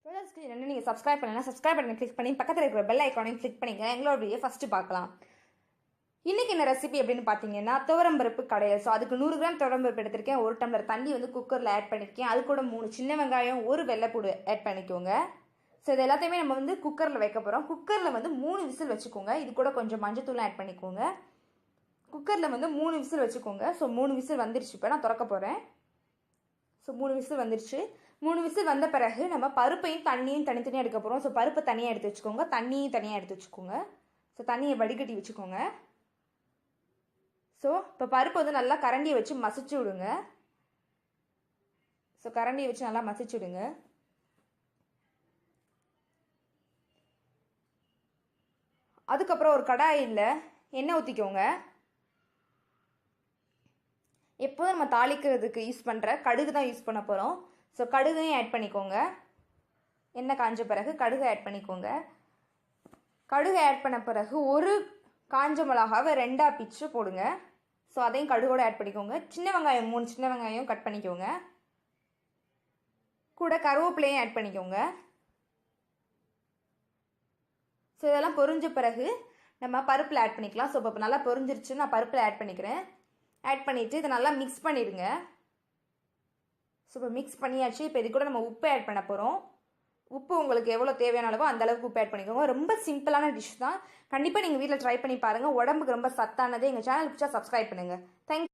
என்ன நீங்கள் சப்ஸ்கிரைப் பண்ணலாம், சப்ஸ்கிரைப் பண்ணி கிளிக் பண்ணி பக்கத்தில் இருக்கிற பெல் ஐக்கானையும் கிளிக் பண்ணிங்க. எங்களோட வீடியோ ஃபஸ்ட்டு பார்க்கலாம். இன்றைக்கி என்ன ரெசிபி அப்படின்னு பார்த்தீங்கன்னா துவரம் பருப்பு கடையல். ஸோ அதுக்கு 100 கிராம் துவரம் பருப்பு எடுத்திருக்கேன். 1 டம்ளர் தண்ணி வந்து குக்கரில் ஆட் பண்ணியிருக்கேன். அது கூட 3 சின்ன வெங்காயம், 1 வெள்ளைப்பூடு ஆட் பண்ணிக்கோங்க. ஸோ இது எல்லாத்தையுமே நம்ம வந்து குக்கரில் வைக்க போகிறோம். குக்கரில் வந்து 3 விசில் வச்சுக்கோங்க. இது கூட கொஞ்சம் மஞ்சத்தூள் ஆட் பண்ணிக்கோங்க. குக்கரில் வந்து 3 விசில் வச்சுக்கோங்க. ஸோ 3 விசில் வந்துருச்சு. இப்போ நான் திறக்க போகிறேன். ஸோ 3 விசில் வந்துருச்சு. 3 விசில் வந்த பிறகு நம்ம பருப்பையும் தண்ணியும் தனித்தனியாக எடுக்க போகிறோம். ஸோ பருப்பை தனியாக எடுத்து வச்சுக்கோங்க, தண்ணியும் தனியாக எடுத்து வச்சுக்கோங்க. ஸோ தண்ணியை வடிகட்டி வச்சுக்கோங்க. ஸோ இப்போ பருப்பை வந்து நல்லா கரண்டியை வச்சு மசிச்சு விடுங்க. ஸோ கரண்டியை வச்சு நல்லா மசிச்சு விடுங்க. அதுக்கப்புறம் ஒரு கடாயில் எண்ணெய் ஊற்றிக்கோங்க. எப்போதும் நம்ம தாளிக்கிறதுக்கு யூஸ் பண்ணுற கடுகு தான் யூஸ் பண்ண போகிறோம். ஸோ கடுகையும் ஆட் பண்ணிக்கோங்க. எண்ணெய் காஞ்ச பிறகு கடுகு ஆட் பண்ணிக்கோங்க. கடுகு ஆட் பண்ண பிறகு ஒரு காஞ்ச மிளகாவை 2ஆக பிச்சு போடுங்க. ஸோ அதையும் கடுகோடு ஆட் பண்ணிக்கோங்க. சின்ன வெங்காயம் 3 சின்ன வெங்காயம் கட் பண்ணிக்கோங்க. கூட கருவேப்பிலையும் ஆட் பண்ணிக்கோங்க. ஸோ இதெல்லாம் பொரிஞ்ச பிறகு நம்ம பருப்பில் ஆட் பண்ணிக்கலாம். ஸோ இப்போ நல்லா பொரிஞ்சிருச்சு. நான் பருப்பில் ஆட் பண்ணிக்கிறேன். ஆட் பண்ணிவிட்டு இதை நல்லா மிக்ஸ் பண்ணிடுங்க. ஸோ இப்போ மிக்ஸ் பண்ணியாச்சு. இப்போ இது கூட நம்ம உப்பு ஆட் பண்ண போகிறோம். உப்பு உங்களுக்கு எவ்வளோ தேவையான அளவோ அந்த அளவுக்கு உப்பு ஆட் பண்ணிக்கோங்க. ரொம்ப சிம்பிளான டிஷ் தான். கண்டிப்பாக நீங்கள் வீட்டில் ட்ரை பண்ணி பாருங்கள். உடம்புக்கு ரொம்ப சத்தானது. எங்கள் சேனல் பிடிச்சா சப்ஸ்கிரைப் பண்ணுங்கள். தேங்க்யூ.